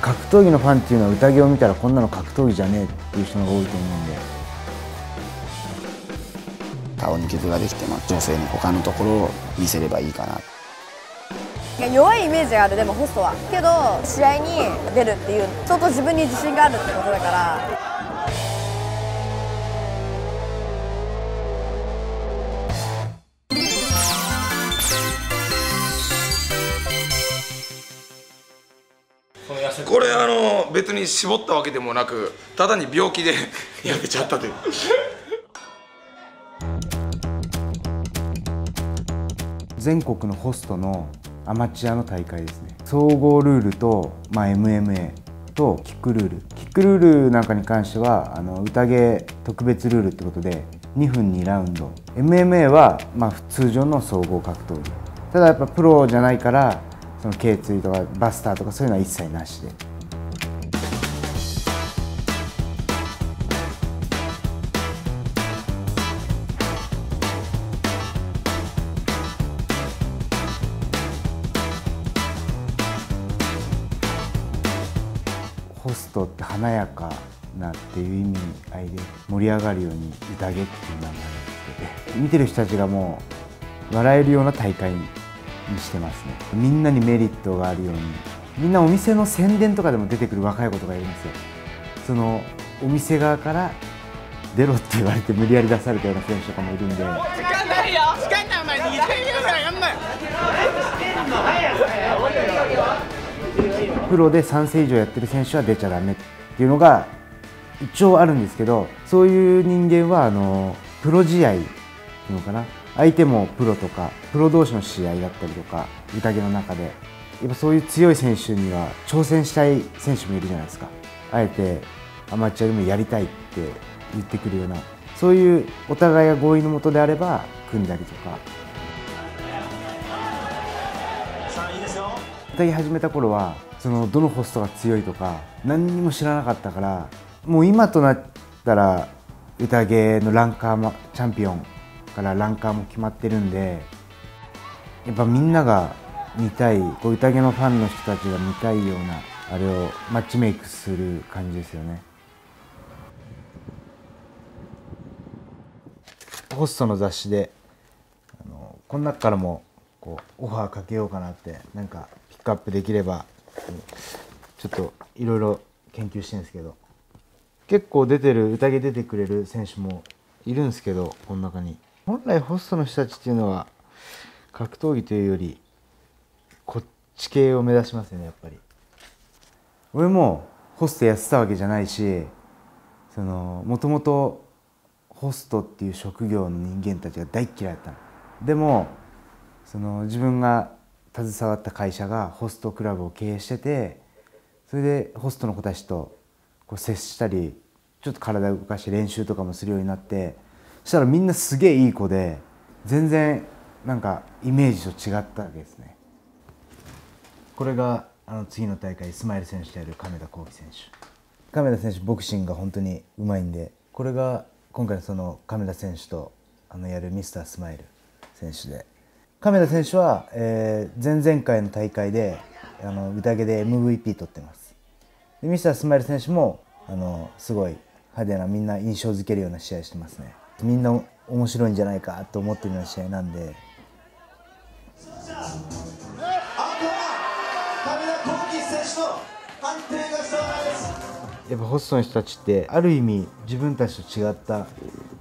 格闘技のファンっていうのは宴を見たらこんなの格闘技じゃねえっていう人が多いと思うんで、顔に傷ができても女性に他のところを見せればいいかな。弱いイメージがある、でもホストはけど試合に出るっていう相当自分に自信があるってことだから。これ別に絞ったわけでもなく、ただに病気でやめちゃったという。全国のホストのアマチュアの大会ですね。総合ルールと、MMA とキックルールなんかに関しては宴特別ルールってことで2分2ラウンド、 MMA は通常の総合格闘技。ただやっぱプロじゃないからその頸椎とかバスターとかそういうのは一切なしで。ホストって華やかなっていう意味合いで盛り上がるように宴っていう名前をつけて、見てる人たちがもう笑えるような大会にしてますね。みんなにメリットがあるように、みんなお店の宣伝とかでも出てくる若い子とかいるんですよ。そのお店側から出ろって言われて無理やり出されたような選手とかもいるんで。時間ないよ、時間ない、お前2000秒ぐらいやんなよ。プロで3世以上やってる選手は出ちゃダメっていうのが一応あるんですけど、そういう人間はプロ試合っていうのかな、相手もプロとかプロ同士の試合だったりとか宴の中でやっぱそういう強い選手には挑戦したい選手もいるじゃないですか。あえてアマチュアでもやりたいって言ってくるような、そういうお互いが合意のもとであれば組んだりとか。宴始めた頃はどのホストが強いとか何にも知らなかったから、もう今となったら宴のランカーもチャンピオンからランカーも決まってるんで、やっぱみんなが見たい、宴のファンの人たちが見たいようなあれをマッチメイクする感じですよね。ホストの雑誌でこの中からもオファーかけようかなって、なんかピックアップできればちょっといろいろ研究してるんですけど、結構宴出てくれる選手もいるんですけど、この中に本来ホストの人たちっていうのは格闘技というよりこっち系を目指しますよね。やっぱり俺もホストやってたわけじゃないし、もともとホストっていう職業の人間たちが大っ嫌いだったの。でも自分が携わった会社がホストクラブを経営してて、それでホストの子たちと接したりちょっと体を動かして練習とかもするようになって、そしたらみんなすげえいい子で、全然なんかイメージと違ったわけですね。これが次の大会スマイル選手である亀田光輝選手。亀田選手ボクシングが本当にうまいんで、これが今回の亀田選手とやるミスタースマイル選手で、亀田選手は、前々回の大会で宴で MVP 取ってます。でミスタースマイル選手もすごい派手な、みんな印象づけるような試合してますね。みんな面白いんじゃないかと思ってるような試合なんで。やっぱホストの人たちってある意味自分たちと違った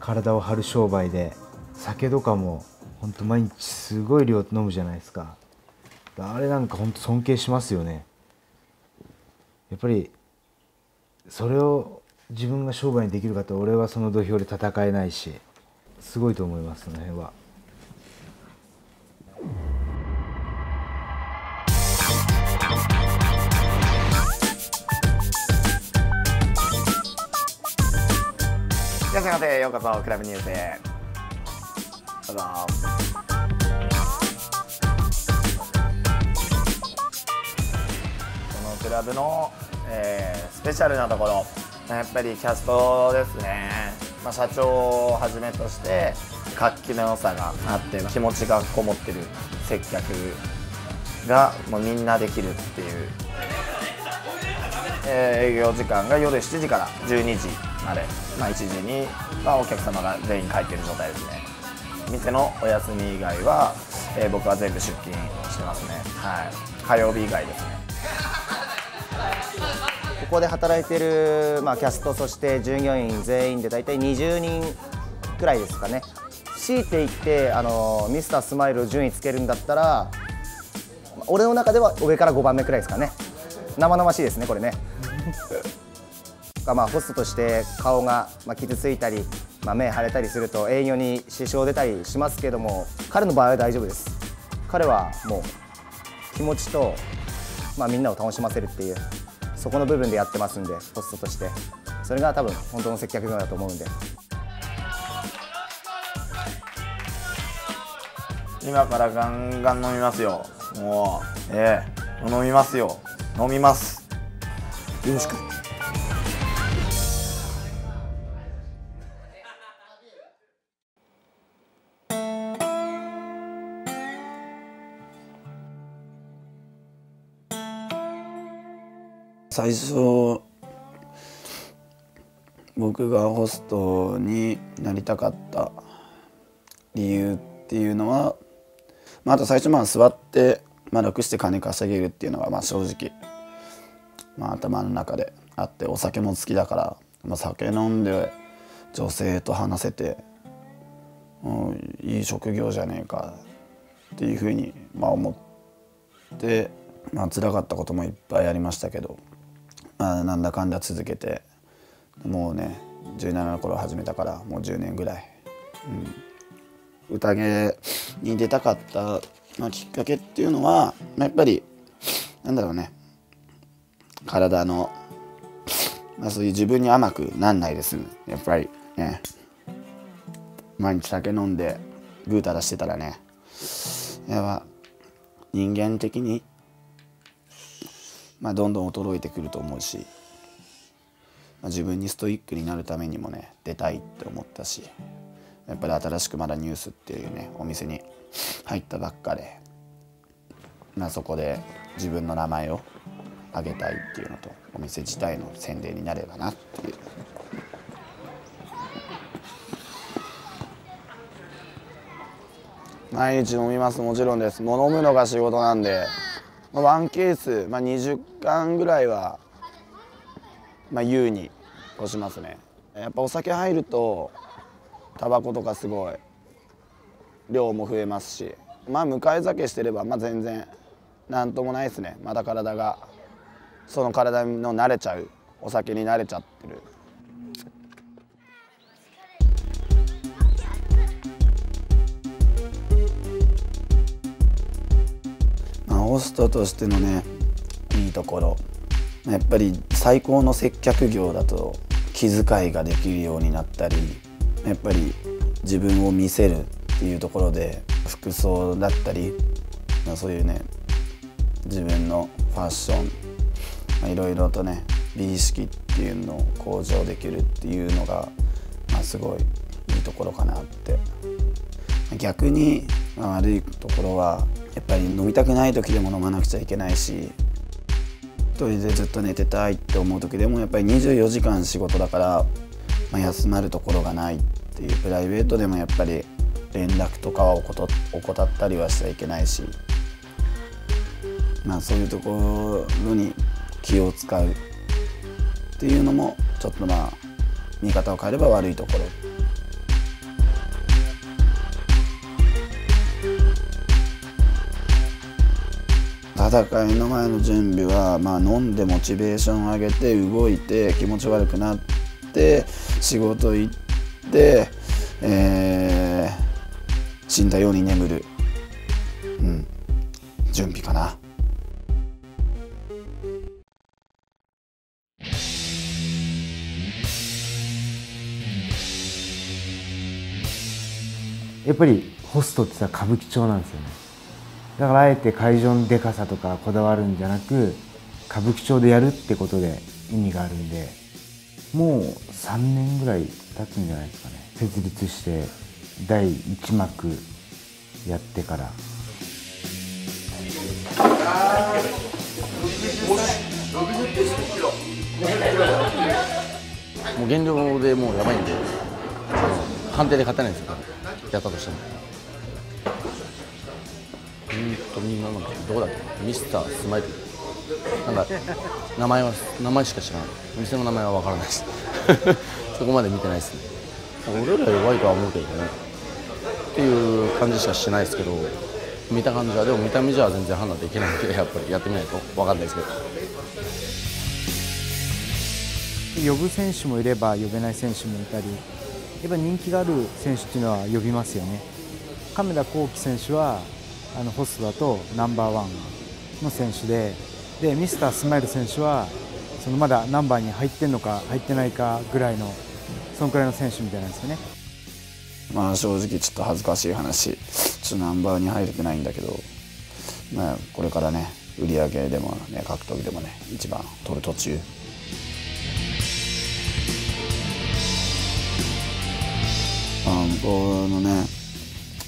体を張る商売で、酒とかも本当毎日すごい量飲むじゃないですか。あれなんか本当尊敬しますよね。やっぱりそれを自分が商売にできるかと、俺はその土俵で戦えないし、すごいと思います、その辺は。いらっしゃいませ。ようこそクラブニュースへどうぞ。このクラブの、スペシャルなところ、やっぱりキャストですね。社長をはじめとして活気の良さがあって、気持ちがこもってる接客がもうみんなできるっていう。営業時間が夜7時から12時まで、1時にはお客様が全員帰っている状態ですね。店のお休み以外は、僕は全部出勤してますね。火曜日以外ですね。ここで働いている、キャスト、そして従業員全員で大体20人くらいですかね。強いて言ってミスタースマイルを順位つけるんだったら、俺の中では上から5番目くらいですかね。生々しいですねこれね。ホストとして顔が傷ついたり、目腫れたりすると営業に支障出たりしますけども、彼の場合は大丈夫です。彼はもう気持ちと、みんなを楽しませるっていう、そこの部分でやってますんで、ホストとしてそれが多分本当の接客業だと思うんで。今からガンガン飲みますよ。もう飲みますよ。飲みます。よろしく。最初僕がホストになりたかった理由っていうのは、あと最初座って楽して金稼げるっていうのが正直頭の中であって、お酒も好きだから、酒飲んで女性と話せて、いい職業じゃねえかっていうふうに思って、辛かったこともいっぱいありましたけど、なんだかんだ続けて、もうね17の頃始めたからもう10年ぐらい、宴に出たかった、きっかけっていうのは、やっぱりなんだろうね、体の、そういう自分に甘くなんないですやっぱりね。毎日酒飲んでぐうたらしてたらね、やっぱ人間的にどんどん衰えてくると思うし、自分にストイックになるためにもね出たいって思ったし、やっぱり新しくまだニュースっていうねお店に入ったばっかで、そこで自分の名前を挙げたいっていうのと、お店自体の宣伝になればなっていう。毎日飲みます。もちろんです。もう飲むのが仕事なんで、ワンケース、20缶ぐらいは、優に押しますね。やっぱお酒入るとタバコとかすごい量も増えますし、向かい酒してれば全然なんともないですね。まだ体がその体の慣れちゃうお酒に慣れちゃってる。ホストとしてのねいいところ、やっぱり最高の接客業だと気遣いができるようになったり、やっぱり自分を見せるっていうところで服装だったり、そういうね自分のファッション、いろいろとね美意識っていうのを向上できるっていうのが、すごいいいところかなって。逆に悪いところはやっぱり飲みたくない時でも飲まなくちゃいけないし、一人でずっと寝てたいって思う時でもやっぱり24時間仕事だから、休まるところがないっていう。プライベートでもやっぱり連絡とかは怠ったりはしちゃいけないし、そういうところに気を使うっていうのもちょっと見方を変えれば悪いところ。戦いの前の準備は、飲んでモチベーション上げて動いて気持ち悪くなって仕事行って、死んだように眠る、準備かな。やっぱりホストって歌舞伎町なんですよね。だからあえて会場のでかさとかこだわるんじゃなく、歌舞伎町でやるってことで意味があるんで、もう3年ぐらい経つんじゃないですかね。設立して第1幕やってから。60キロ。もう減量でもうやばいんで、判定で勝てないんですよ、やったとしても。みんなのどこだっけ、ミスタースマイル、なんか名前しか知らない、店の名前は分からないです。そこまで見てないですね。俺ら弱いとは思うけどねっていう感じしかしないですけど、見た感じは、でも見た目じゃ全然判断できないので、やっぱりやってみないと分かんないですけど。呼ぶ選手もいれば呼べない選手もいたり、やっぱ人気がある選手っていうのは呼びますよね。亀田光輝選手はホストだとナンバーワンの選手で、ミスタースマイル選手はそのまだナンバーに入ってんのか入ってないかぐらいの、そのくらいの選手みたいなんですよね。まあ正直ちょっと恥ずかしい話、ちょっとナンバーに入れてないんだけど、まあこれからね、売り上げでもね、格闘技でもね、一番取る途中。向こうのね、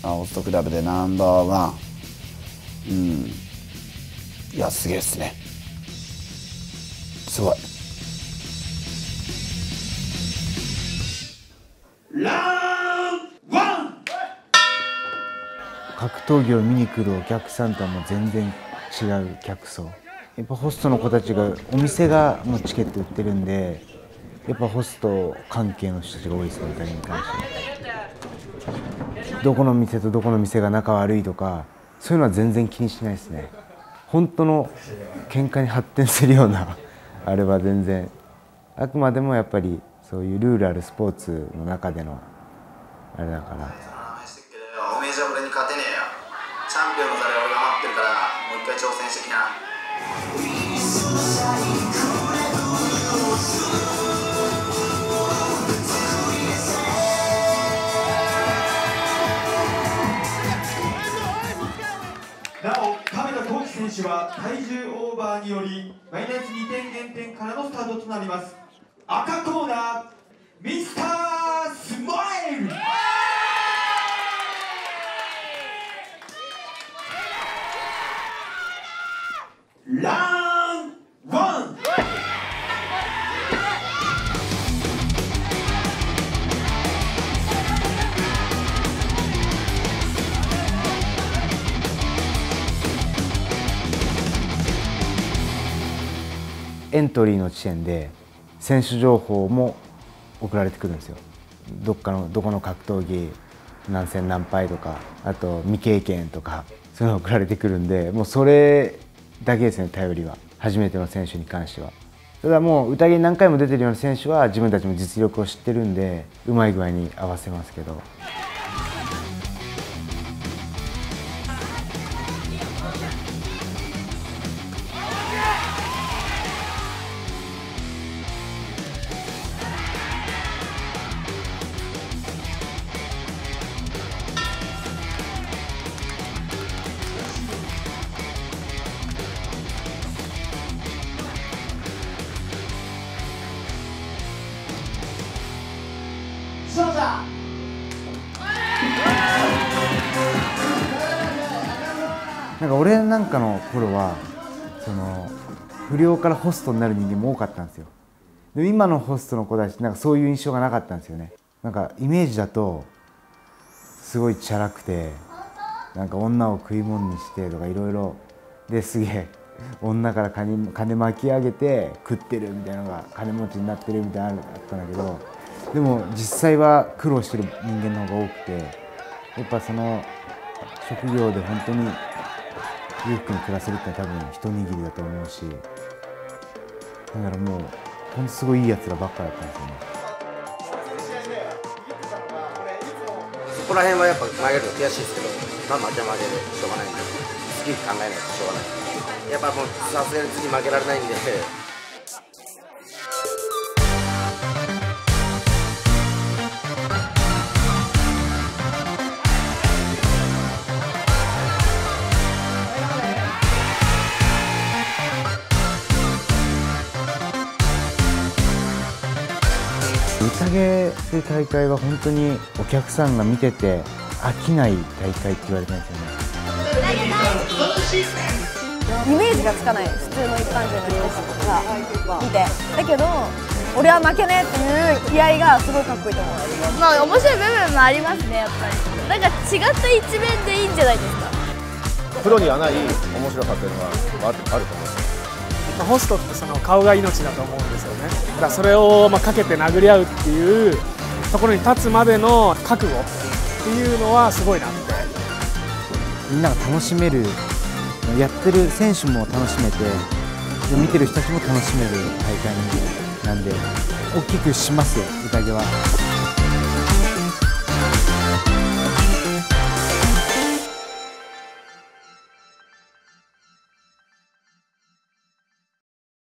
ホストクラブでナンバーワン、いやすげえっすね、すごい。格闘技を見に来るお客さんとはもう全然違う客層。やっぱホストの子たちが、お店がもうチケット売ってるんで、やっぱホスト関係の人たちが多いですね、歌に関しては。どこの店とどこの店が仲悪いとか、そういうのは全然気にしないですね。本当の喧嘩に発展するようなあれは全然、あくまでもやっぱりそういうルールあるスポーツの中でのあれだから。おめえじゃ俺に勝てねえよ。チャンピオンの座で俺が待ってるから、もう一回挑戦してきな。なお、亀田光輝選手は体重オーバーによりマイナス2点減点からのスタートとなります。赤コーナー、ミスタースマイル。ラウンドワン。エントリーの時点で選手情報も送られてくるんですよ。どこの格闘技何戦何敗とか、あと未経験とか、そういうの送られてくるんで、もうそれだけですね、頼りは。初めての選手に関しては。ただもう宴に何回も出てるような選手は自分たちも実力を知ってるんで、うまい具合に合わせますけど。なんか俺なんかの頃はその不良からホストになる人間も多かったんですよ。でも今のホストの子たちなんかそういう印象がなかったんですよね。なんかイメージだとすごいチャラくて、なんか女を食い物にしてとかいろいろですげえ女から金巻き上げて食ってるみたいなのが、金持ちになってるみたいなのがあったんだけど、でも実際は苦労してる人間の方が多くて、やっぱその職業で本当に裕福に暮らせるって多分一握りだと思うし、だからもうほんとすごいいいやつらばっかだったんですよね。そこら辺はやっぱ負けると悔しいですけど、まあ負けは負けでしょうがないんで、次考えないとしょうがない。やっぱもうさすがに次負けられないんで。宴という大会は本当にお客さんが見てて飽きない大会って言われてますよね。イメージがつかない、普通の一般人の人が見て。だけど俺は負けねえっていう気合がすごいかっこいいと思う。まあ面白い部分もありますね、やっぱり。なんか違った一面でいいんじゃないですか。プロにはない面白さっていうのがあると思います。ホストってその顔が命だと思うんですよね。だからそれをかけて殴り合うっていうところに立つまでの覚悟っていうのはすごいなって。みんなが楽しめる、やってる選手も楽しめて、見てる人たちも楽しめる大会なんで大きくしますよ、宴は。